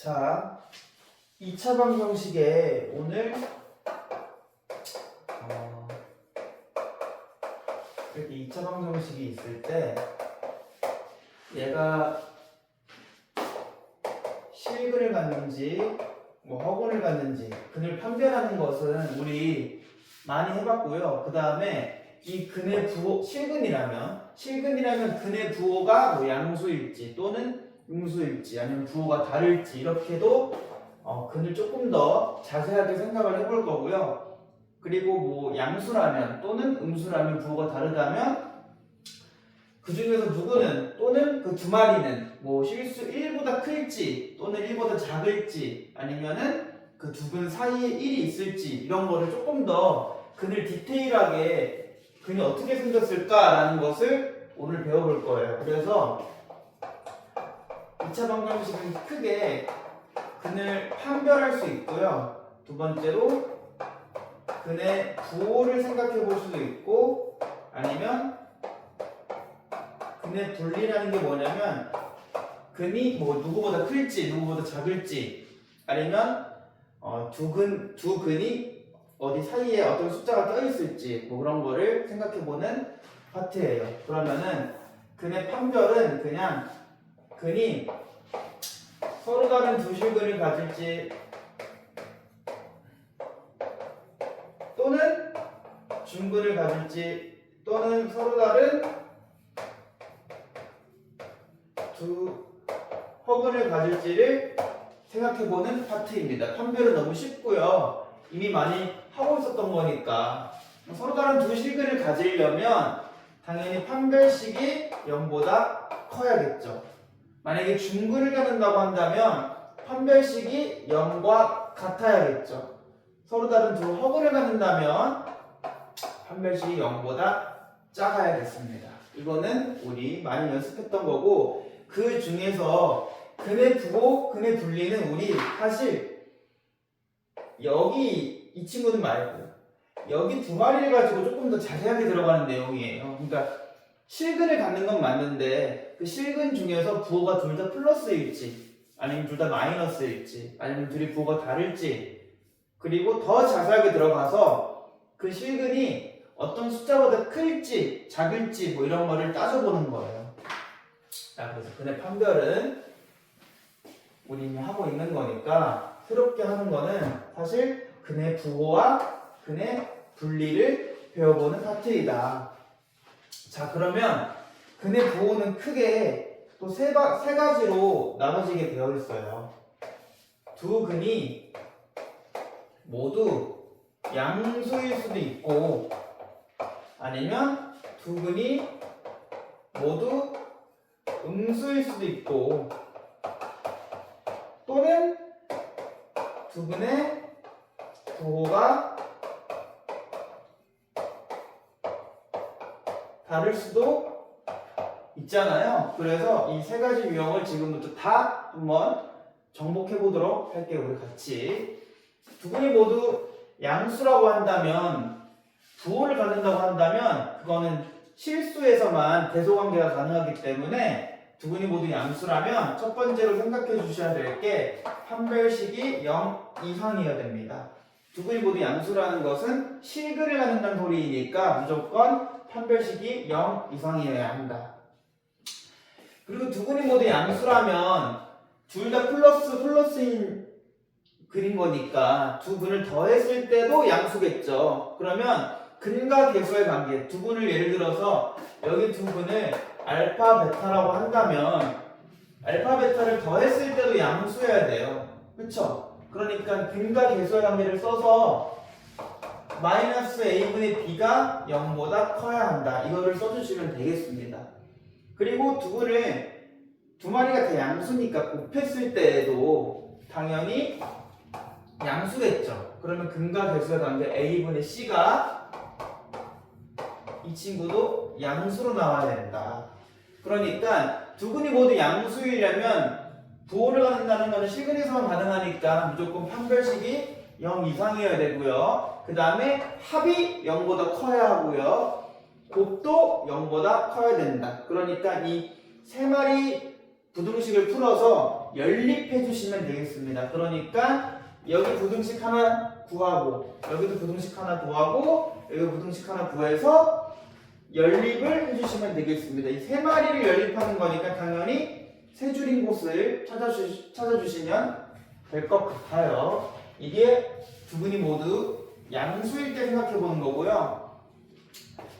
자, 2차 방정식에 오늘 이렇게 2차 방정식이 있을 때 얘가 실근을 갖는지 허근을 갖는지 근을 판별하는 것은 우리 많이 해봤고요. 그 다음에 이 근의 부호 실근이라면 근의 부호가 양수일지 또는 음수일지 아니면 부호가 다를지 이렇게도 근을 조금 더 자세하게 생각을 해볼 거고요. 그리고 양수라면 또는 음수라면 부호가 다르다면 그 중에서 누구는 또는 그 두 마리는 실수 1보다 클지 또는 1보다 작을지 아니면은 그 두 근 사이에 1이 있을지 이런 거를 조금 더 근을 디테일하게 근이 어떻게 생겼을까라는 것을 오늘 배워볼 거예요. 그래서 2차 방정식은 크게 근을 판별할 수 있고요. 두 번째로 근의 부호를 생각해 볼 수도 있고 아니면 근의 분리라는 게 뭐냐면 근이 누구보다 클지 누구보다 작을지 아니면 두 근이 어디 사이에 어떤 숫자가 떠 있을지 그런 거를 생각해 보는 파트예요. 그러면은 근의 판별은 그냥 근이 서로 다른 두 실근을 가질지 또는 중근을 가질지 또는 서로 다른 두 허근을 가질지를 생각해보는 파트입니다. 판별은 너무 쉽고요. 이미 많이 하고 있었던 거니까 서로 다른 두 실근을 가지려면 당연히 판별식이 0보다 커야겠죠. 만약에 중근을 갖는다고 한다면 판별식이 0과 같아야겠죠. 서로 다른 두 허근을 갖는다면 판별식이 0보다 작아야겠습니다. 이거는 우리 많이 연습했던 거고 그 중에서 근의 부호, 근의 분리는 우리 사실 여기 이 친구는 말고 여기 두 마리를 가지고 조금 더 자세하게 들어가는 내용이에요. 그러니까 실근을 갖는 건 맞는데 그 실근 중에서 부호가 둘 다 플러스일지 아니면 둘 다 마이너스일지 아니면 둘이 부호가 다를지 그리고 더 자세하게 들어가서 그 실근이 어떤 숫자보다 클지 작을지 이런 거를 따져보는 거예요. 자, 그래서 근의 판별은 우리 이미 하고 있는 거니까 새롭게 하는 거는 사실 근의 부호와 근의 분리를 배워보는 파트이다. 자, 그러면 근의 부호는 크게 또 세 가지로 나눠지게 되어 있어요. 두 근이 모두 양수일 수도 있고 아니면 두 근이 모두 음수일 수도 있고 또는 두 근의 부호가 다를 수도 있잖아요. 그래서 이 세 가지 유형을 지금부터 다 한번 정복해 보도록 할게요. 우리 같이. 두 근이 모두 양수라고 한다면 부호를 갖는다고 한다면 그거는 실수에서만 대소관계가 가능하기 때문에 두 근이 모두 양수라면 첫 번째로 생각해 주셔야 될 게 판별식이 0 이상이어야 됩니다. 두 근이 모두 양수라는 것은 실근을 갖는다는 소리이니까 무조건 판별식이 0 이상이어야 한다. 그리고 두 근이 모두 양수라면 둘 다 플러스인 근인 거니까 두 근을 더했을 때도 양수겠죠. 그러면 근과 계수의 관계, 두 근을 예를 들어서 여기 두 근을 알파, 베타라고 한다면 알파, 베타를 더했을 때도 양수여야 돼요. 그쵸? 그러니까 근과 계수의 관계를 써서 마이너스 a분의 b가 0보다 커야 한다. 이거를 써주시면 되겠습니다. 그리고 두 근을 두 마리가 다 양수니까 곱했을 때에도 당연히 양수겠죠. 그러면 근과 계수의 관계 a분의 c가 이 친구도 양수로 나와야 된다. 그러니까 두 근이 모두 양수이려면 부호를 갖는다는 것은 실근에서만 가능하니까 무조건 판별식이 0 이상이어야 되고요. 그 다음에 합이 0보다 커야 하고요. 곱도 0보다 커야 된다. 그러니까 이 세 마리 부등식을 풀어서 연립해 주시면 되겠습니다. 그러니까 여기 부등식 하나 구하고 여기도 부등식 하나 구하고 여기 부등식 하나 구해서 연립을 해주시면 되겠습니다. 이 세 마리를 연립하는 거니까 당연히 세 줄인 곳을 찾아주시면 될 것 같아요. 이게 두 분이 모두 양수일 때 생각해 보는 거고요.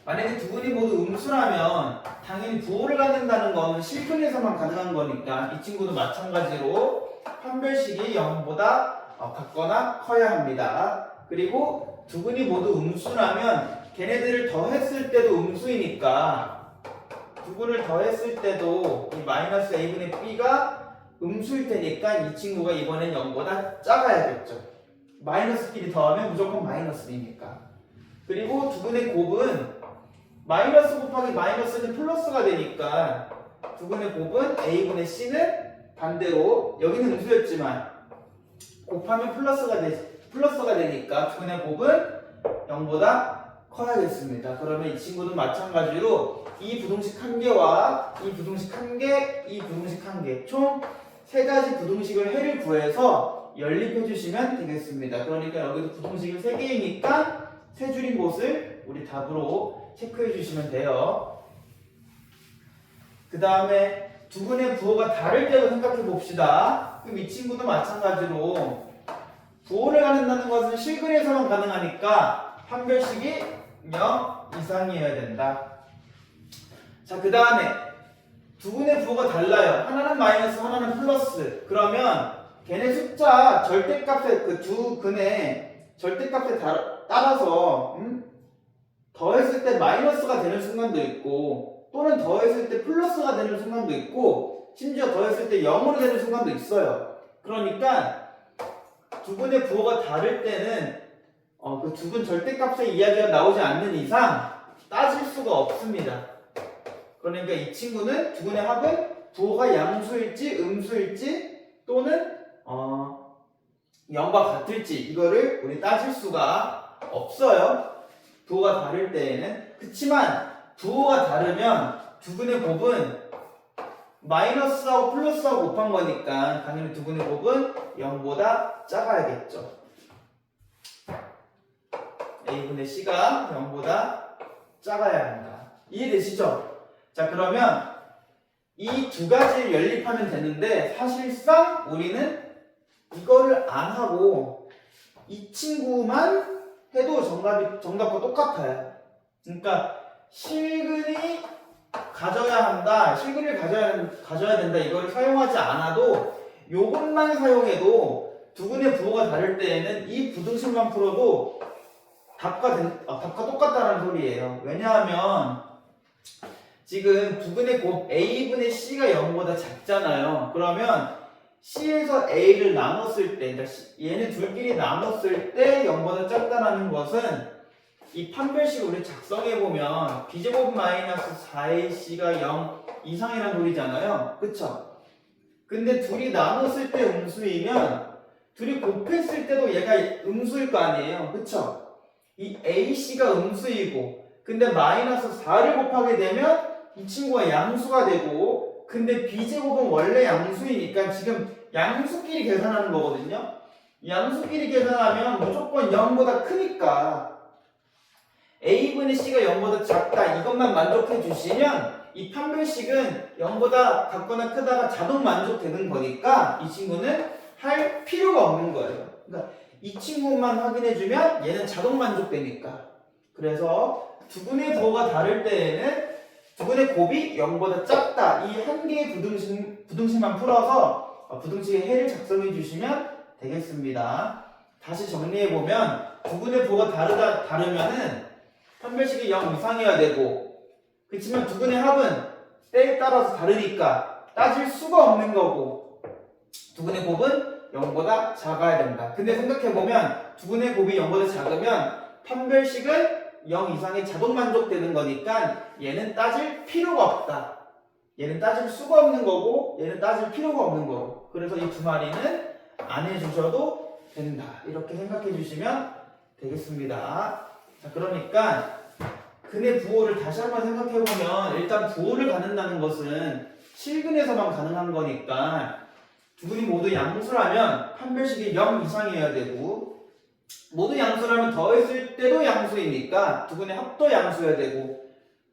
만약에 두 분이 모두 음수라면 당연히 부호를 갖는다는 건 실근에서만 가능한 거니까 이 친구도 마찬가지로 판별식이 0보다 같거나 커야 합니다. 그리고 두 분이 모두 음수라면 걔네들을 더했을 때도 음수이니까 두 분을 더했을 때도 이 마이너스 a분의 b가 음수일 테니까 이 친구가 이번엔 0보다 작아야겠죠. 마이너스끼리 더하면 무조건 마이너스니까. 그리고 두 분의 곱은 마이너스 곱하기 마이너스는 플러스가 되니까 두 분의 곱은 a분의 c는 반대로 여기는 음수였지만 곱하면 플러스가 되니까 두 분의 곱은 0보다 커야겠습니다. 그러면 이 친구도 마찬가지로 이 부등식 한 개와 이 부등식 한 개, 이 부등식 한 개, 총 세 가지 부등식을 해를 구해서 연립해 주시면 되겠습니다. 그러니까 여기도 부등식이 세 개이니까 세 줄인 곳을 우리 답으로 체크해 주시면 돼요. 그 다음에 두 분의 부호가 다를 때도 생각해 봅시다. 그럼 이 친구도 마찬가지로 부호를 갖는다는 것은 실근에서만 가능하니까 판별식이 0 이상이어야 된다. 자, 그 다음에 두 분의 부호가 달라요. 하나는 마이너스, 하나는 플러스. 그러면 걔네 숫자 절대값에 그 두 근의 절대값에 따라서 더했을 때 마이너스가 되는 순간도 있고 또는 더했을 때 플러스가 되는 순간도 있고 심지어 더했을 때 0으로 되는 순간도 있어요. 그러니까 두 분의 부호가 다를 때는 그 두 분 절대값의 이야기가 나오지 않는 이상 따질 수가 없습니다. 그러니까 이 친구는 두 분의 합은 부호가 양수일지 음수일지 또는 0과 같을지 이거를 우리 따질 수가 없어요. 부호가 다를 때에는. 그치만 부호가 다르면 두 분의 곱은 마이너스하고 플러스하고 곱한 거니까 당연히 두 분의 곱은 0보다 작아야겠죠. a분의 c가 0보다 작아야 한다. 이해되시죠? 자, 그러면 이 두 가지를 연립하면 되는데 사실상 우리는 이거를 안 하고 이 친구만 해도 정답과 똑같아요. 그러니까 실근이 가져야 한다, 실근을 가져야 된다 이걸 사용하지 않아도 요것만 사용해도 두 분의 부호가 다를 때에는 이 부등식만 풀어도 답과 똑같다는 소리예요. 왜냐하면 지금 두 분의 곱 a분의 c가 0보다 작잖아요. 그러면 c에서 a를 나눴을 때, 그러니까 얘네 둘끼리 나눴을 때 0보다 작다라는 것은 이 판별식을 우리 작성해보면 b제곱 마이너스 4ac가 0 이상이라는 소리잖아요. 그쵸? 근데 둘이 나눴을 때 음수이면 둘이 곱했을 때도 얘가 음수일 거 아니에요. 그쵸? 이 ac가 음수이고 근데 마이너스 4를 곱하게 되면 이 친구가 양수가 되고 근데 b제곱은 원래 양수이니까 지금 양수끼리 계산하는 거거든요. 양수끼리 계산하면 무조건 0보다 크니까 a분의 c가 0보다 작다 이것만 만족해 주시면 이 판별식은 0보다 같거나 크다가 자동 만족되는 거니까 이 친구는 할 필요가 없는 거예요. 그러니까 이 친구만 확인해 주면 얘는 자동 만족되니까. 그래서 두 분의 부호가 다를 때에는 두 분의 곱이 0보다 작다. 이 한 개의 부등식만 풀어서 부등식의 해를 작성해 주시면 되겠습니다. 다시 정리해 보면 두 분의 부호가 다르면은 판별식이 0 이상이어야 되고 그렇지만 두 분의 합은 때에 따라서 다르니까 따질 수가 없는 거고 두 분의 곱은 0보다 작아야 된다. 근데 생각해 보면 두 분의 곱이 0보다 작으면 판별식은 0 이상의 자동 만족되는 거니까 얘는 따질 필요가 없다. 얘는 따질 수가 없는 거고 얘는 따질 필요가 없는 거고 그래서 이 두 마리는 안 해주셔도 된다. 이렇게 생각해 주시면 되겠습니다. 자, 그러니까 근의 부호를 다시 한번 생각해 보면 일단 부호를 갖는다는 것은 실근에서만 가능한 거니까 두근이 모두 양수라면 판별식이 0 이상이어야 되고 모두 양수라면 더했을 때도 양수이니까 두근의 합도 양수여야 되고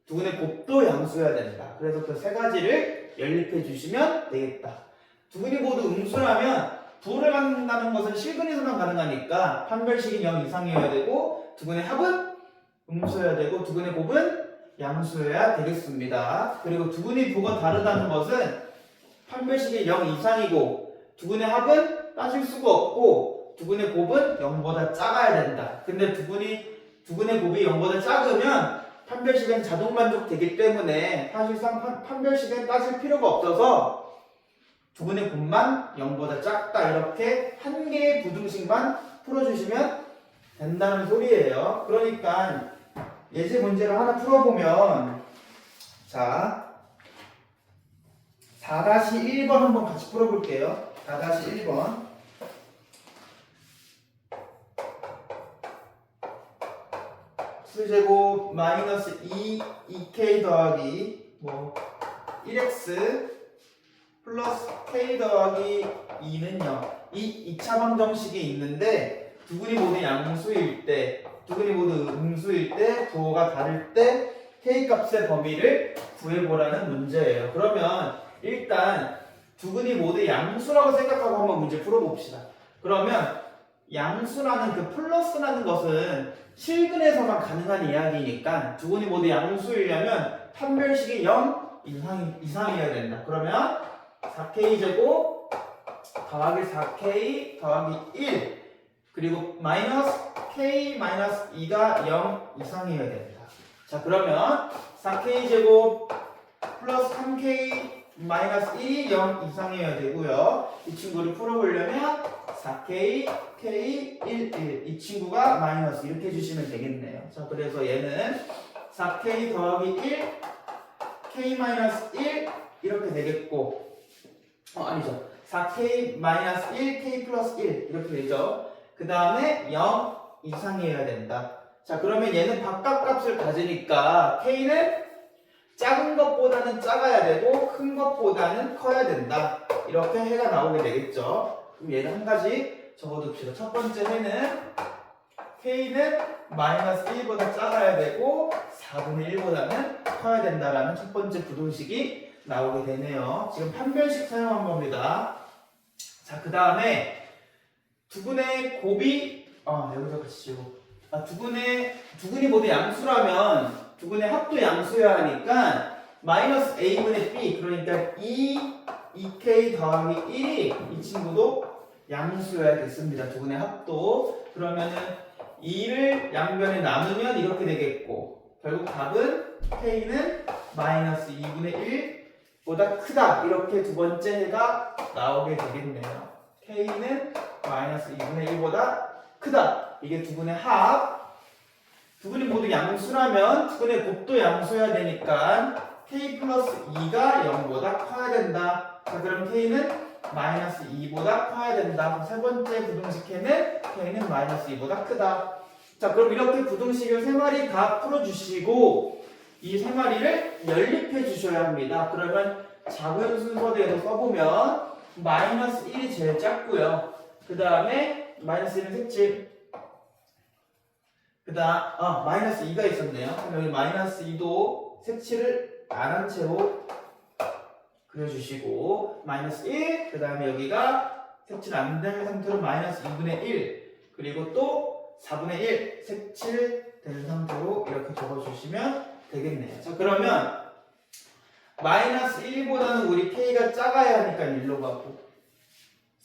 두근의 곱도 양수여야 된다. 그래서 그 세 가지를 연립해 주시면 되겠다. 두근이 모두 음수라면 부호를 만든다는 것은 실근에서만 가능하니까 판별식이 0 이상이어야 되고 두근의 합은 음수여야 되고 두근의 곱은 양수여야 되겠습니다. 그리고 두근의 부호가 다르다는 것은 판별식이 0 이상이고 두근의 합은 따질 수가 없고 두근의 곱은 0보다 작아야 된다. 근데 두근의 곱이 0보다 작으면 판별식은 자동 만족되기 때문에 사실상 판별식은 따질 필요가 없어서 두근의 곱만 0보다 작다 이렇게 한 개의 부등식만 풀어주시면 된다는 소리예요. 그러니까 예제 문제를 하나 풀어보면 자 4-1번 한번 같이 풀어볼게요. 4-1번 x제곱 마이너스 2k 더하기 1x 플러스 k 더하기 2는 0. 이 2차 방정식이 있는데 두근이 모두 양수일 때, 두근이 모두 음수일 때, 부호가 다를 때 k 값의 범위를 구해보라는 문제예요. 그러면 일단 두근이 모두 양수라고 생각하고 한번 문제 풀어봅시다. 그러면 양수라는 그 플러스라는 것은 실근에서만 가능한 이야기니까 두근이 모두 양수이려면 판별식이 0 이상이어야 된다. 그러면 4k제곱 더하기 4k 더하기 1 그리고 마이너스 k 마이너스 2가 0 이상이어야 된다. 자 그러면 4k제곱 플러스 3k 마이너스 1이 0 이상이어야 되고요. 이 친구를 풀어보려면 4k, k, 1 이 친구가 마이너스 이렇게 해주시면 되겠네요. 자 그래서 얘는 4k 더하기 1 k 마이너스 1 이렇게 되겠고 아니죠. 4k 마이너스 1 k 플러스 1 이렇게 되죠. 그 다음에 0 이상이어야 된다. 자 그러면 얘는 바깥값을 가지니까 k는 작은 것보다는 작아야 되고 큰 것보다는 커야 된다. 이렇게 해가 나오게 되겠죠. 그럼 얘는 한 가지 적어둡시다. 첫 번째 해는 k는 마이너스 1보다 작아야 되고 4분의 1보다는 커야 된다라는 첫 번째 부등식이 나오게 되네요. 지금 판별식 사용한 겁니다. 자, 그 다음에 두근의 곱이 여기서 같이 지고 두근이 모두 양수라면 두근의 합도 양수여야 하니까 마이너스 a분의 b 그러니까 2k 더하기 1이 이 친구도 양수여야 겠습니다. 두근의 합도. 그러면은 2를 양변에 나누면 이렇게 되겠고 결국 답은 k는 마이너스 2분의 1보다 크다. 이렇게 두 번째 해가 나오게 되겠네요. k는 마이너스 2분의 1보다 크다. 이게 두근의 합. 두근이 모두 양수라면 두근의 곱도 양수여야 되니까 k 플러스 2가 0보다 커야 된다. 자 그럼 k는 마이너스 2보다 커야 된다. 세 번째 부등식에는 k는 마이너스 2보다 크다. 자 그럼 이렇게 부등식을 세 마리 다 풀어주시고 이 세 마리를 연립해 주셔야 합니다. 그러면 작은 순서대로 써보면 마이너스 1이 제일 작고요. 그 다음에 마이너스 1은 색칠. 그 다음 마이너스 2가 있었네요. 그럼 여기 마이너스 2도 색칠을 안 한 채로 그려주시고 마이너스 1, 그 다음에 여기가 색칠 안 된 상태로 마이너스 2분의 1 그리고 또 4분의 1 색칠된 상태로 이렇게 적어주시면 되겠네요. 자 그러면 마이너스 1보다는 우리 k가 작아야 하니까 1로 가고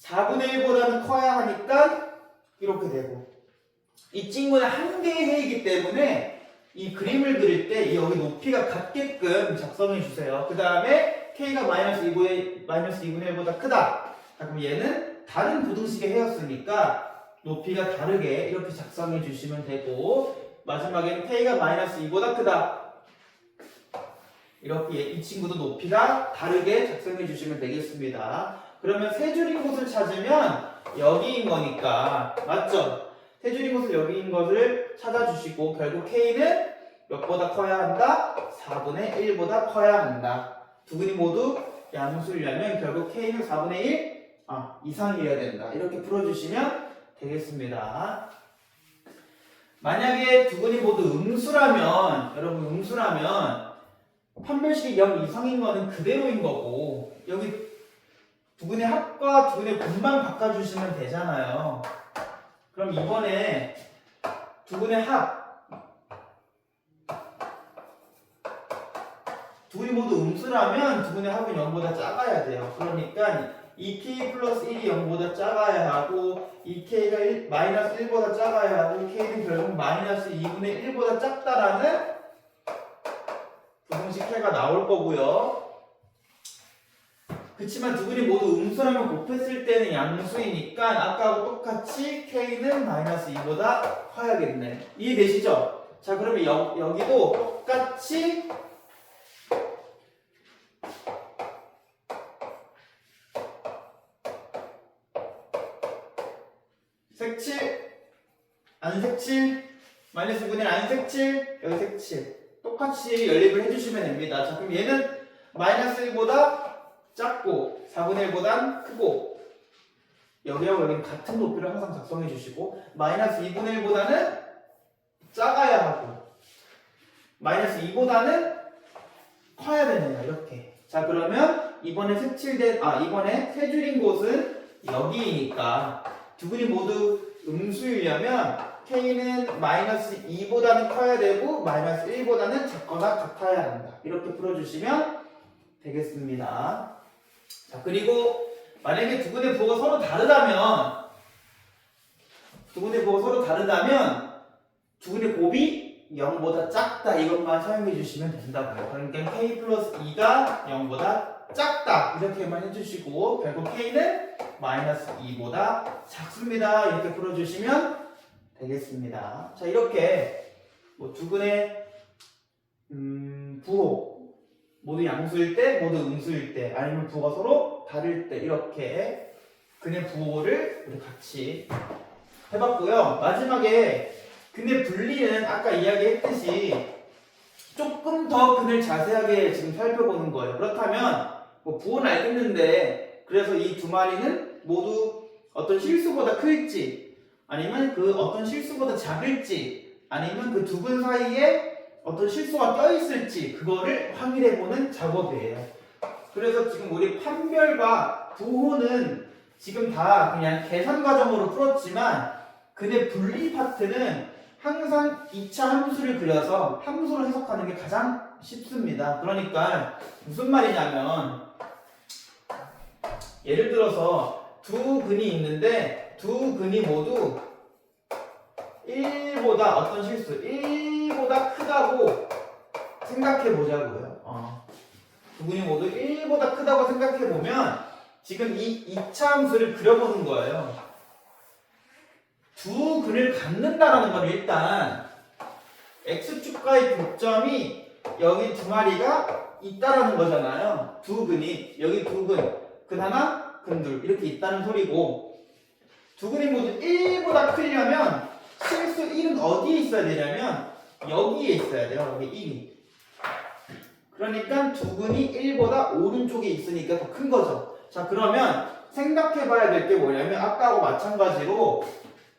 4분의 1보다는 커야 하니까 이렇게 되고 이 친구는 한 개의 해이기 때문에 이 그림을 그릴 때 여기 높이가 같게끔 작성해 주세요. 그 다음에 k가 마이너스 2분의 1보다 크다. 자, 그럼 얘는 다른 부등식의 해였으니까 높이가 다르게 이렇게 작성해 주시면 되고 마지막에는 k가 마이너스 2보다 크다. 이렇게 이 친구도 높이가 다르게 작성해 주시면 되겠습니다. 그러면 세 줄인 곳을 찾으면 여기인 거니까 맞죠? 세 줄인 곳을 여기인 것을 찾아주시고 결국 k는 몇보다 커야 한다? 4분의 1보다 커야 한다. 두 근이 모두 양수려면 결국 k는 4분의 1 이상이어야 된다. 이렇게 풀어주시면 되겠습니다. 만약에 두 근이 모두 음수라면, 여러분 음수라면 판별식이 0 이상인 거는 그대로인 거고, 여기 두 근의 합과 두 근의 곱만 바꿔주시면 되잖아요. 그럼 이번에 두 근의 합, 두 근이 모두 음수라면 두 근의 합은 0보다 작아야 돼요. 그러니까 2k 플러스 1이 0보다 작아야 하고 2k가 마이너스 1보다 작아야 하고 k는 결국 마이너스 2분의 1보다 작다라는 부등식 해가 나올 거고요. 그치만 두 근이 모두 음수라면 곱했을 때는 양수이니까 아까하고 똑같이 k는 마이너스 2보다 커야겠네. 이해되시죠? 자, 그러면 여기도 똑같이 색칠, 안 색칠, 마이너스 2분의 1 안 색칠, 여기 색칠. 똑같이 연립을 해주시면 됩니다. 자, 그럼 얘는 마이너스 1보다 작고 4분의 1보단 크고, 여기하고 여기는 같은 높이를 항상 작성해 주시고, 마이너스 2분의 1보다는 작아야 하고 마이너스 2보다는 커야 되네요. 이렇게. 자, 그러면 이번에 이번에 세 줄인 곳은 여기이니까 두 근이 모두 음수이려면 k는 마이너스 2보다는 커야 되고 마이너스 1보다는 작거나 같아야 한다. 이렇게 풀어주시면 되겠습니다. 자, 그리고 만약에 두 근의 부호가 서로 다르다면 두 근의 곱이 0보다 작다, 이것만 사용해 주시면 된다고요. 그러니까 k 플러스 2가 0보다 작다 이렇게만 해주시고 결국 k는 마이너스 2보다 작습니다. 이렇게 풀어주시면 되겠습니다. 자, 이렇게 두 근의 부호 모두 양수일 때, 모두 음수일 때, 아니면 부호가 서로 다를 때 이렇게 근의 부호를 우리 같이 해봤고요. 마지막에 근의 분리는 아까 이야기했듯이 조금 더 근을 자세하게 지금 살펴보는 거예요. 그렇다면 부호는 알겠는데 그래서 이 두 마리는 모두 어떤 실수보다 클지, 아니면 그 어떤 실수보다 작을지, 아니면 그 두 근 사이에 어떤 실수가 껴있을지 그거를 확인해보는 작업이에요. 그래서 지금 우리 판별과 부호는 지금 다 그냥 계산 과정으로 풀었지만 근의 분리 파트는 항상 2차 함수를 그려서 함수로 해석하는 게 가장 쉽습니다. 그러니까 무슨 말이냐면 예를 들어서 두 근이 있는데 두 근이 모두 1보다 어떤 실수 1보다 크다고 생각해 보자고요. 두 근이 모두 1보다 크다고 생각해 보면 지금 이 2차 함수를 그려보는 거예요. 두 근을 갖는다라는 건 일단 x축과의 교점이 여기 두 마리가 있다라는 거잖아요. 두 근이 여기 두 근 하나, 근 둘 이렇게 있다는 소리고, 두 근이 모두 1보다 크려면 실수 1은 어디에 있어야 되냐면 여기에 있어야 돼요. 여기 1이. 그러니까 두 근이 1보다 오른쪽에 있으니까 더 큰 거죠. 자, 그러면 생각해 봐야 될 게 뭐냐면 아까하고 마찬가지로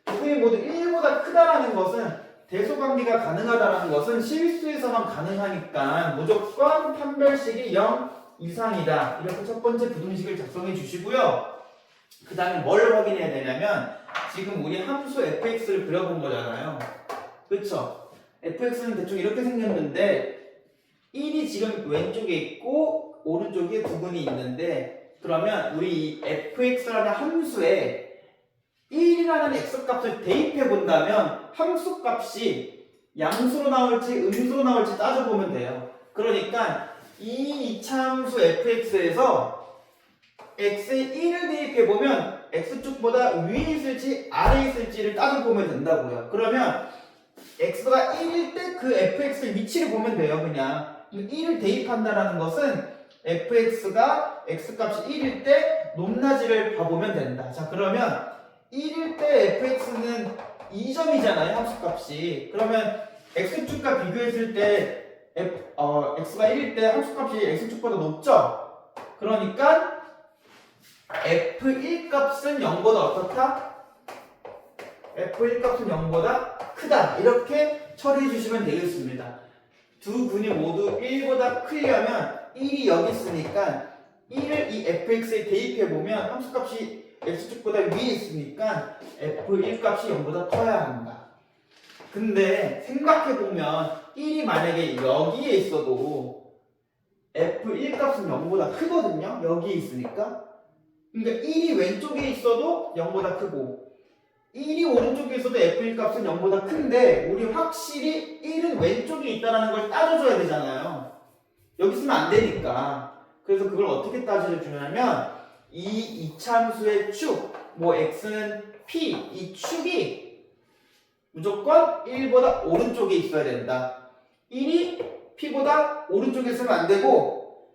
두 근이 모두 1보다 크다라는 것은 대소관계가 가능하다는 것은 실수에서만 가능하니까 무조건 판별식이 0 이상이다. 이렇게 첫 번째 부등식을 작성해 주시고요. 그 다음에 뭘 확인해야 되냐면 지금 우리 함수 fx를 그려본 거잖아요. 그쵸? fx는 대충 이렇게 생겼는데 1이 지금 왼쪽에 있고 오른쪽에 두 근이 있는데, 그러면 우리 이 fx라는 함수에 1이라는 x값을 대입해 본다면 함수 값이 양수로 나올지 음수로 나올지 따져보면 돼요. 그러니까 이 2차 함수 fx에서 x에 1을 대입해 보면 x축보다 위에 있을지 아래에 있을지를 따져보면 된다고요. 그러면 x가 1일 때 그 fx의 위치를 보면 돼요. 그냥 1을 대입한다는 것은 fx가 x값이 1일 때 높낮이를 봐보면 된다. 자, 그러면 1일 때 fx는 2점이잖아요. 함수값이. 그러면 x축과 비교했을 때 x가 1일 때 함수값이 x축보다 높죠? 그러니까 F1 값은 0보다 어떻다? F1 값은 0보다 크다. 이렇게 처리해 주시면 되겠습니다. 두 근이 모두 1보다 크려면 1이 여기 있으니까 1을 이 fx에 대입해 보면 함수값이 x축보다 위에 있으니까 f1 값이 0보다 커야 한다. 근데 생각해 보면 1이 만약에 여기에 있어도 f1 값은 0보다 크거든요. 여기에 있으니까. 그러니까 1이 왼쪽에 있어도 0보다 크고 1이 오른쪽에 있어도 f1 값은 0보다 큰데 우리 확실히 1은 왼쪽에 있다는 걸 따져줘야 되잖아요. 여기 있으면 안 되니까. 그래서 그걸 어떻게 따져주냐면 이 이차함수의 축, 뭐 x는 p, 이 축이 무조건 1보다 오른쪽에 있어야 된다. 1이 p보다 오른쪽에 있으면 안 되고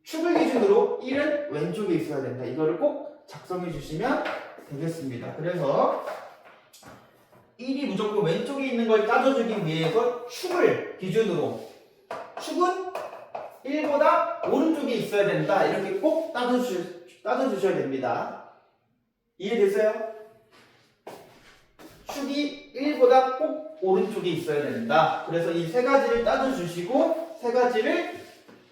축을 기준으로 1은 왼쪽에 있어야 된다. 이거를 꼭 작성해 주시면 되겠습니다. 그래서 1이 무조건 왼쪽에 있는 걸 따져주기 위해서 축을 기준으로 축은 1보다 오른쪽에 있어야 된다. 이렇게 꼭 따져주셔야 됩니다. 이해되세요? 축이 1보다 꼭 오른쪽에 있어야 된다. 그래서 이 세 가지를 따져주시고 세 가지를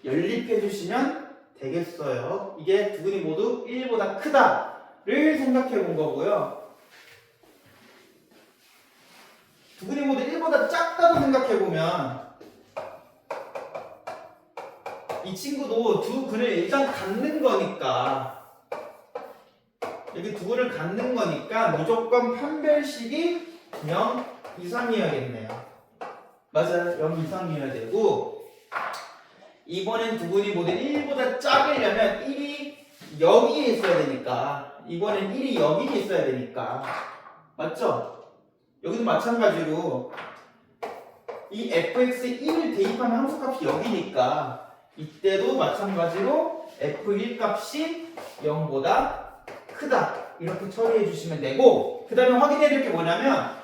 연립해 주시면 되겠어요. 이게 두 근이 모두 1보다 크다를 생각해 본 거고요. 두 근이 모두 1보다 작다고 생각해 보면 이 친구도 두 근을 일단 갖는 거니까 여기 두 근을 갖는 거니까 무조건 판별식이 0 이상이어야겠네요. 맞아요. 0 이상이어야 되고 이번엔 두 근이 모두 1보다 작으려면 1이 여기에 있어야 되니까 이번엔 1이 여기에 있어야 되니까 맞죠? 여기도 마찬가지로 이 fx에 1을 대입하면 함수값이 여기니까 이때도 마찬가지로 f1 값이 0보다 크다. 이렇게 처리해 주시면 되고 그 다음에 확인해야 될 게 뭐냐면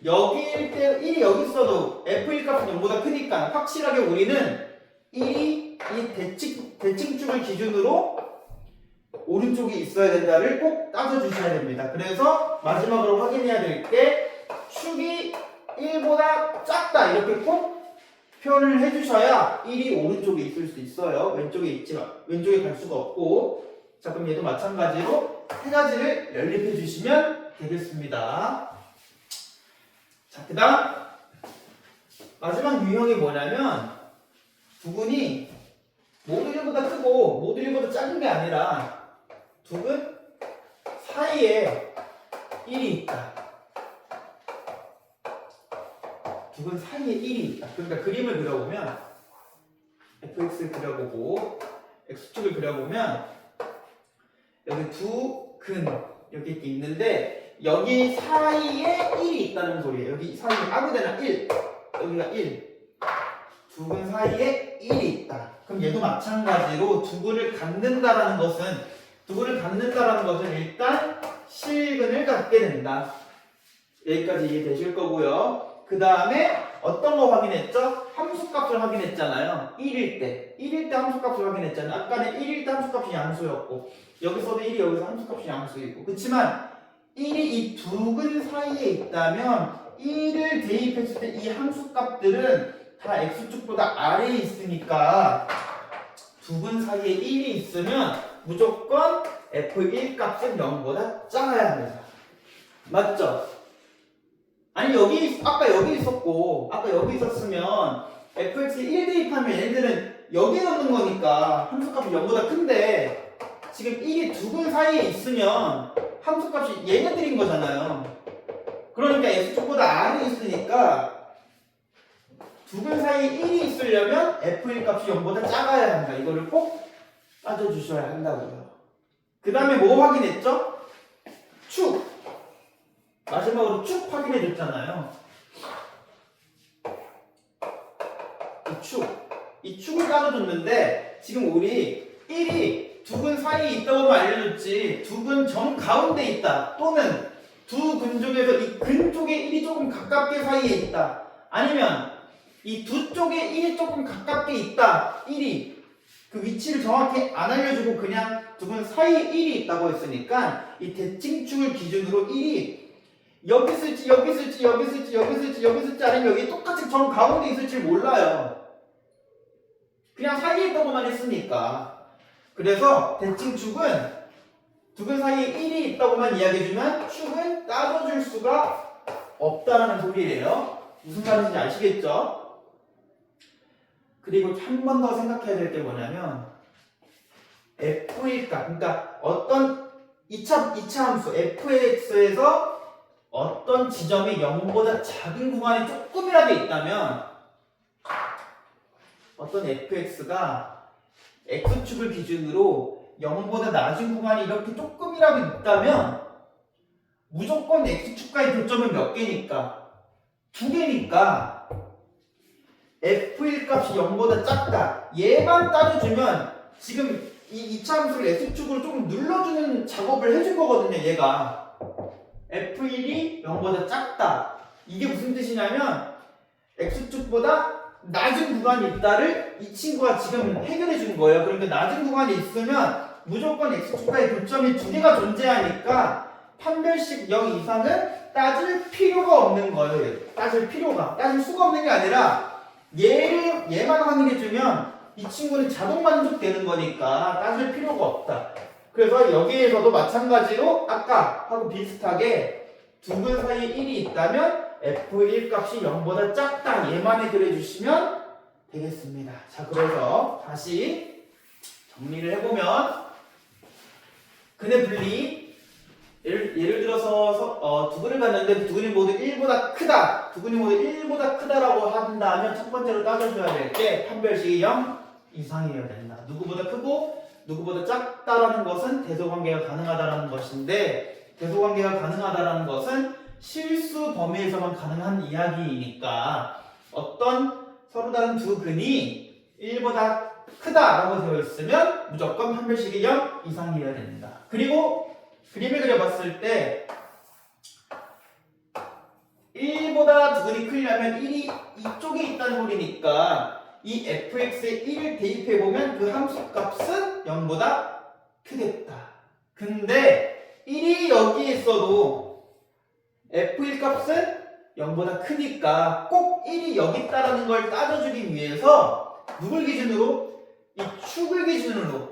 여기일 때 1이 여기 있어도 f1 값은 0보다 크니까 확실하게 우리는 1이 이 대칭축을 기준으로 오른쪽에 있어야 된다를 꼭 따져주셔야 됩니다. 그래서 마지막으로 확인해야 될 게 축이 1보다 작다. 이렇게 꼭 표현을 해주셔야 1이 오른쪽에 있을 수 있어요. 왼쪽에 갈 수가 없고. 자, 그럼 얘도 마찬가지로 세 가지를 연립해 주시면 되겠습니다. 자, 그 다음 마지막 유형이 뭐냐면 두 근이 모두 1보다 크고 모두 1보다 작은 게 아니라 두 근 사이에 1이 있다. 두 근 사이에 1이 있다. 그러니까 그림을 그려보면 fx를 그려보고 x축을 그려보면 여기 두 근 여기 이렇게 있는데 여기 사이에 1이 있다는 소리예요. 여기 사이에 아무데나 1 여기가 1 두 근 사이에 1이 있다. 그럼 얘도 마찬가지로 두 근을 갖는다라는 것은 일단 실근을 갖게 된다. 여기까지 이해되실 거고요. 그 다음에 어떤 거 확인했죠? 함수값을 확인했잖아요. 1일 때 함수값을 확인했잖아요. 아까는 1일 때 함수값이 양수였고 여기서도 1이 여기서 함수값이 양수이고 그렇지만 1이 이 두 근 사이에 있다면 1을 대입했을 때 이 함수값들은 다 x축보다 아래에 있으니까 두 근 사이에 1이 있으면 무조건 f1 값은 0보다 작아야 합니다. 맞죠? 아니 아까 여기 있었고 아까 여기 있었으면 fx에 1 대입하면 얘네들은 여기 넣는 거니까 함수값이 0보다 큰데 지금 1이 두 근 사이에 있으면 함수값이 얘네들인 거잖아요. 그러니까 x축보다 r이 있으니까 두 근 사이에 1이 있으려면 f1 값이 0보다 작아야 한다. 이거를 꼭 따져주셔야 한다고요. 그 다음에 뭐 확인했죠? 축! 마지막으로 축 확인해 줬잖아요. 이 축을 따져줬는데 지금 우리 1이 두 근 사이에 있다고만 알려줬지 두 근 정 가운데 있다 또는 두 근 중에서 이 근 쪽에 1이 조금 가깝게 사이에 있다 아니면 이 두 쪽에 1이 조금 가깝게 있다 1이 그 위치를 정확히 안 알려주고 그냥 두근 사이에 1이 있다고 했으니까 이 대칭축을 기준으로 1이 여기 있을지 여기 있을지 여기 있을지 여기 있을지 여기 있을지 아니면 여기 똑같이 정 가운데 있을지 몰라요. 그냥 사이에 있다고만 했으니까. 그래서 대칭축은 두근 사이에 1이 있다고만 이야기해주면 축은 따져줄 수가 없다라는 소리예요. 무슨 말인지 아시겠죠? 그리고 한 번 더 생각해야 될 게 뭐냐면 f일까? 그러니까 어떤 2차 함수 fx에서 어떤 지점이 0보다 작은 구간이 조금이라도 있다면 어떤 fx가 x축을 기준으로 0보다 낮은 구간이 이렇게 조금이라도 있다면 무조건 x축과의 교점은 몇 개니까? 2개니까 f일 값이 0보다 작다. 얘만 따져주면 지금 이 2차 함수를 x축으로 조금 눌러주는 작업을 해준 거거든요. 얘가 f1이 0보다 작다. 이게 무슨 뜻이냐면 x축보다 낮은 구간이 있다를 이 친구가 지금 해결해 준 거예요. 그러니까 낮은 구간이 있으면 무조건 x축과의 교점이 2개가 존재하니까 판별식 0 이상은 따질 필요가 없는 거예요. 따질 수가 없는 게 아니라 얘만 확인해주면 이 친구는 자동 만족되는 거니까 따질 필요가 없다. 그래서 여기에서도 마찬가지로 아까 하고 비슷하게 두근 사이에 1이 있다면 f1 값이 0보다 작다. 얘만 해결해 주시면 되겠습니다. 자, 그래서 다시 정리를 해보면 근의 분리 예를 들어서 두근을 봤는데 두근이 모두 1보다 크다. 두근이 모두 1보다 크다라고 한다면 첫 번째로 따져줘야 될 게 판별식이 0 이상이어야 된다. 누구보다 크고 누구보다 작다라는 것은 대소관계가 가능하다라는 것인데 대소관계가 가능하다라는 것은 실수 범위에서만 가능한 이야기이니까 어떤 서로 다른 두 근이 1보다 크다라고 되어 있으면 무조건 판별식이 0 이상이어야 된다. 그리고 그림을 그려봤을 때 1보다 두근이 크려면 1이 이쪽에 있다는 소리니까 이 fx에 1을 대입해보면 그 함수값은 0보다 크겠다. 근데 1이 여기에 있어도 f1 값은 0보다 크니까 꼭 1이 여기 있다는 걸 따져주기 위해서 누굴 기준으로? 이 축을 기준으로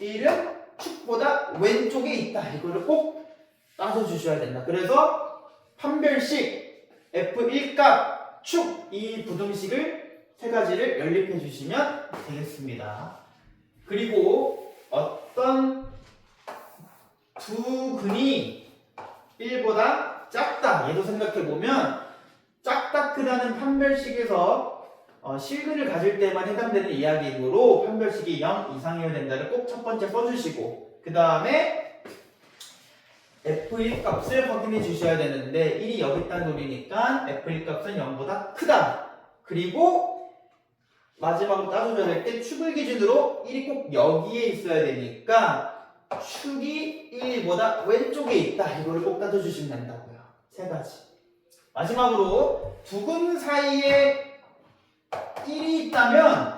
1은 축보다 왼쪽에 있다. 이거를 꼭 따져주셔야 된다. 그래서 판별식 f1 값, 축 이 부등식을 세 가지를 연립해 주시면 되겠습니다. 그리고 어떤 두 근이 1보다 작다. 얘도 생각해 보면 작다 크다는 판별식에서 실근을 가질 때만 해당되는 이야기이므로 판별식이 0 이상이어야 된다를 꼭 첫 번째 써주시고 그 다음에 f1 값을 확인해 주셔야 되는데 1이 여기 있다는 소리니까 f1 값은 0보다 크다. 그리고 마지막으로 따져줘야 될 때 축을 기준으로 1이 꼭 여기에 있어야 되니까 축이 1보다 왼쪽에 있다. 이걸 꼭 따져주시면 된다고요. 세 가지. 마지막으로 두근 사이에 1이 있다면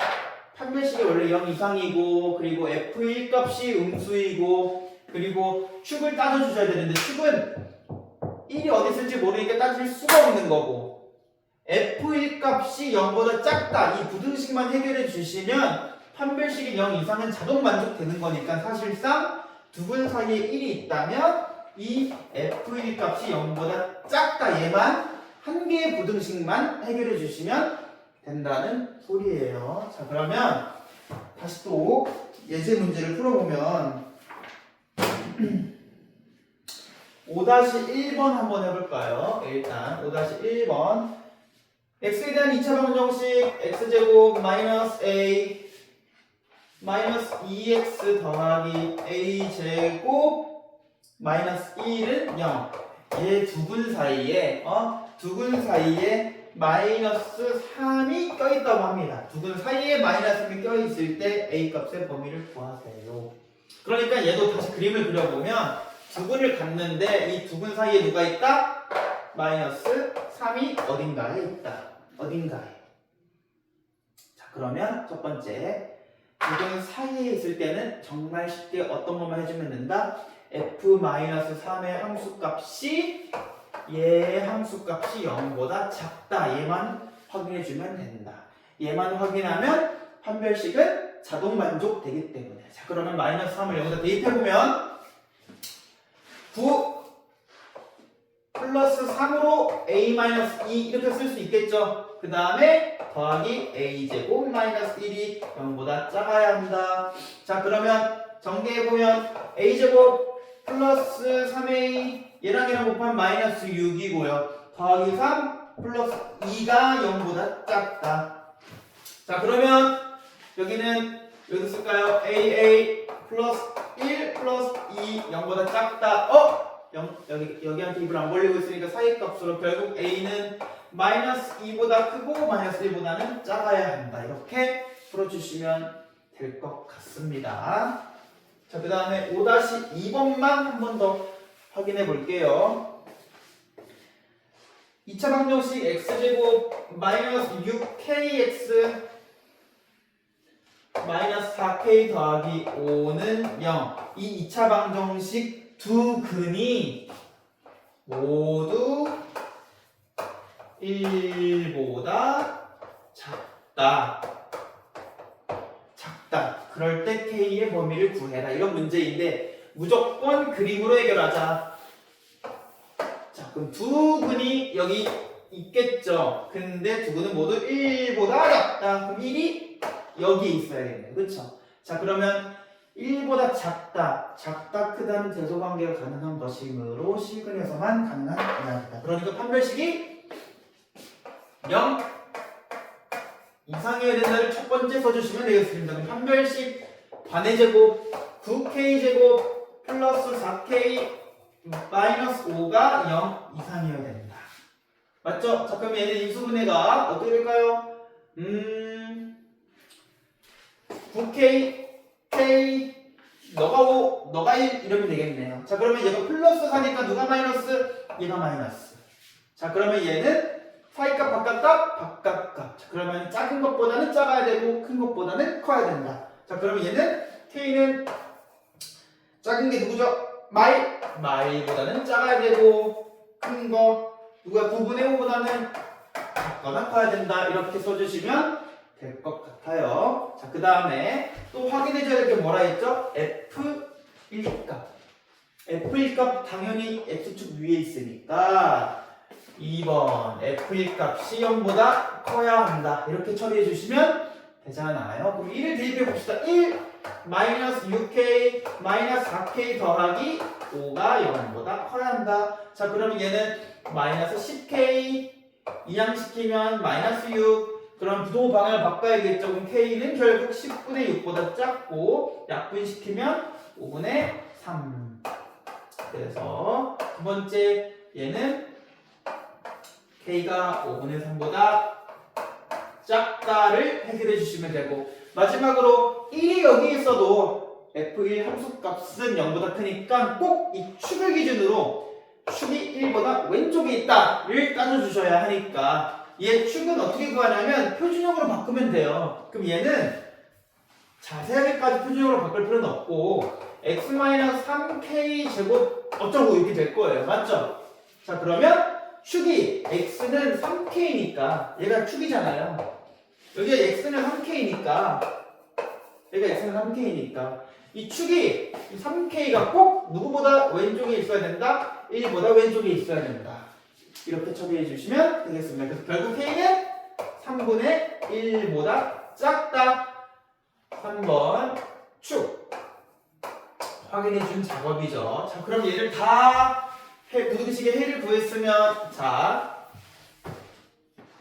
판별식이 원래 0 이상이고 그리고 f1 값이 음수이고 그리고 축을 따져주셔야 되는데 축은 1이 어디 있을지 모르니까 따질 수가 없는 거고 f1 값이 0보다 작다. 이 부등식만 해결해 주시면 판별식이 0 이상은 자동 만족되는 거니까 사실상 두근 사이에 1이 있다면 이 f1 값이 0보다 작다. 얘만 한 개의 부등식만 해결해 주시면 된다는 소리예요. 자, 그러면 다시 또 예제 문제를 풀어보면 5-1번 한번 해볼까요? 일단 5-1번 x에 대한 2차 방정식 x제곱 마이너스 a 마이너스 2x 더하기 a제곱 마이너스 1은 0. 얘 두근 사이에 마이너스 3이 껴있다고 합니다. 두근 사이에 마이너스 3이 껴있을 때 a 값의 범위를 구하세요. 그러니까 얘도 다시 그림을 그려보면 두근을 갖는데 이 두근 사이에 누가 있다? 마이너스 3이 어딘가에 있다. 어딘가에. 자, 그러면 첫 번째 이거는 사이에 있을 때는 정말 쉽게 어떤 것만 해주면 된다. f-3의 함수값이 얘의 함수값이 0보다 작다. 얘만 확인해주면 된다. 얘만 확인하면 판별식은 자동 만족되기 때문에. 자, 그러면 마이너스 3을 여기다 대입해보면 9 플러스 3으로 a-2 이렇게 쓸 수 있겠죠. 그 다음에 더하기 a제곱 마이너스 1이 0보다 작아야 한다. 자, 그러면 전개해보면 a제곱 플러스 3a 얘랑 얘랑 곱하면 마이너스 6이고요. 더하기 3 플러스 2가 0보다 작다. 자, 그러면 여기는 여기 쓸까요? AA 플러스 1 플러스 2 0보다 작다. 여기한테 입을 안 벌리고 있으니까 사이값으로 결국 A는 마이너스 2보다 크고 마이너스 1보다는 작아야 한다. 이렇게 풀어주시면 될 것 같습니다. 자, 그 다음에 5-2번만 한 번 더 확인해 볼게요. 2차 방정식 x제곱 마이너스 6kx 마이너스 4k 더하기 5는 0. 이 2차 방정식 두 근이 모두 1보다 작다. 그럴 때 k의 범위를 구해라. 이런 문제인데 무조건 그림으로 해결하자. 자, 그럼 두 근이 여기 있겠죠. 근데 두 근은 모두 1보다 작다. 그럼 1이 여기 있어야겠네요. 그렇죠? 자, 그러면 1보다 작다, 크다는 대소관계가 가능한 것이므로 실근에서만 가능한 이야기다. 그러니까 판별식이 0 이상이어야 된다를 첫 번째 써주시면 되겠습니다. 그럼 판별식 반의제곱 9k제곱 플러스 4k 마이너스 5가 0 이상이어야 된다. 맞죠? 자, 그럼 얘는 인수분해가 어떻게 될까요? 9k K 너가 5 너가 1 이러면 되겠네요. 자, 그러면 얘가 플러스 4니까 누가 마이너스? 얘가 마이너스. 자, 그러면 얘는 사이값 바깥값 바깥값. 자, 그러면 작은 것보다는 작아야 되고 큰 것보다는 커야 된다. 자, 그러면 얘는 K는 작은 게 누구죠? 마이보다는 작아야 되고 큰 거 누가 9분의 5보다는 작거나 커야 된다. 이렇게 써주시면 될 것 같아요. 자, 그 다음에 또 확인해줘야 될 게 뭐라 했죠? F1값. F1값 당연히 X축 위에 있으니까 2번 F1값이 0보다 커야 한다. 이렇게 처리해 주시면 되잖아요. 그럼 1을 대입해 봅시다. 1 마이너스 6K 마이너스 4K 더하기 5가 0보다 커야 한다. 자, 그러면 얘는 마이너스 10K 이항시키면 마이너스 6 그럼 부동호 방향을 바꿔야겠죠. 그럼 K는 결국 10분의 6보다 작고 약분시키면 5분의 3. 그래서 두 번째 얘는 K가 5분의 3보다 작다를 해결해 주시면 되고 마지막으로 1이 여기 있어도 F1 함수값은 0보다 크니까 꼭 이 축을 기준으로 축이 1보다 왼쪽에 있다를 따져주셔야 하니까 얘 축은 어떻게 구하냐면 표준형으로 바꾸면 돼요. 그럼 얘는 자세하게까지 표준형으로 바꿀 필요는 없고 x-3k 제곱 어쩌고 이렇게 될 거예요. 맞죠? 자, 그러면 축이 x는 3k니까 얘가 축이잖아요. 여기가 x는 3k니까 얘가 x는 3k니까 이 축이 3k가 꼭 누구보다 왼쪽에 있어야 된다? 1보다 왼쪽에 있어야 된다. 이렇게 처리해 주시면 되겠습니다. 그래서 결국 K는 3분의 1보다 작다. 3번 축 확인해 준 작업이죠. 자, 그럼 얘를 다 부등식의 해를 구했으면 자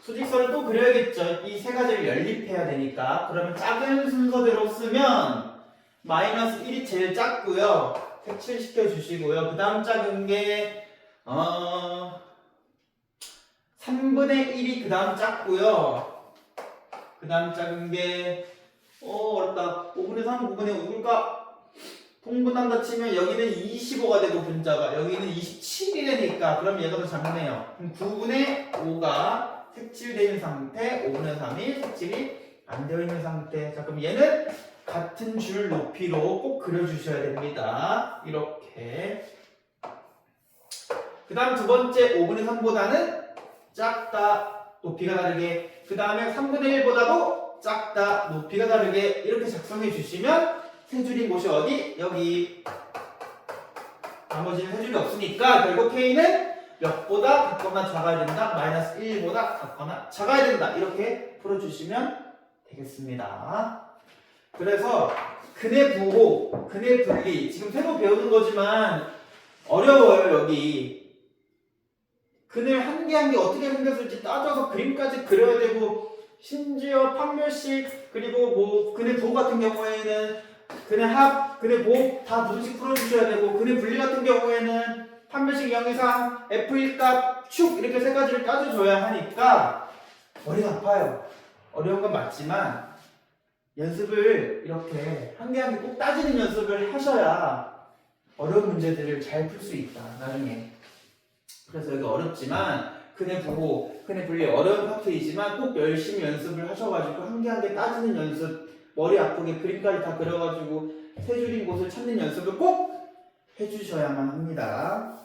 수직선을 또 그려야겠죠. 이 세 가지를 연립해야 되니까. 그러면 작은 순서대로 쓰면 마이너스 1이 제일 작고요. 색칠시켜 주시고요. 그 다음 작은 게 3분의 1이 그 다음 작고요. 그 다음 작은 게 어렵다. 5분의 3, 5분의 5 누굴까? 통분한다 치면 여기는 25가 되고 분자가 여기는 27이 되니까 그럼 얘가 더 작네요. 그럼 9분의 5가 색칠되어 있는 상태, 5분의 3이 색칠이 안 되어 있는 상태. 자, 그럼 얘는 같은 줄 높이로 꼭 그려주셔야 됩니다. 이렇게. 그 다음 두 번째 5분의 3보다는 작다, 높이가 다르게. 그 다음에 3분의 1보다도 작다, 높이가 다르게 이렇게 작성해 주시면 세 줄인 곳이 어디? 여기. 나머지는 세 줄이 없으니까 결국 K는 몇보다 같거나 작아야 된다. 마이너스 1보다 같거나 작아야 된다. 이렇게 풀어주시면 되겠습니다. 그래서 근의 부호, 근의 분리 지금 새로 배우는 거지만 어려워요. 여기 근을 한 개 한 개 어떻게 생겼을지 따져서 그림까지 그려야 되고 심지어 판별식 그리고 뭐 근의 부호 같은 경우에는 근의 합, 근의 보호 다 분식 풀어주셔야 되고 근의 분리 같은 경우에는 판별식 0 이상, F1 값, 축 이렇게 세 가지를 따져줘야 하니까 머리가 아파요. 어려운 건 맞지만 연습을 이렇게 한 개 한 개 꼭 따지는 연습을 하셔야 어려운 문제들을 잘 풀 수 있다. 나중에. 그래서 여기 어렵지만 근의 부호, 근의 분리 어려운 파트이지만 꼭 열심히 연습을 하셔가지고 한 개 한 개 따지는 연습 머리 아프게 그림까지 다 그려가지고 세 줄인 곳을 찾는 연습을 꼭 해주셔야만 합니다.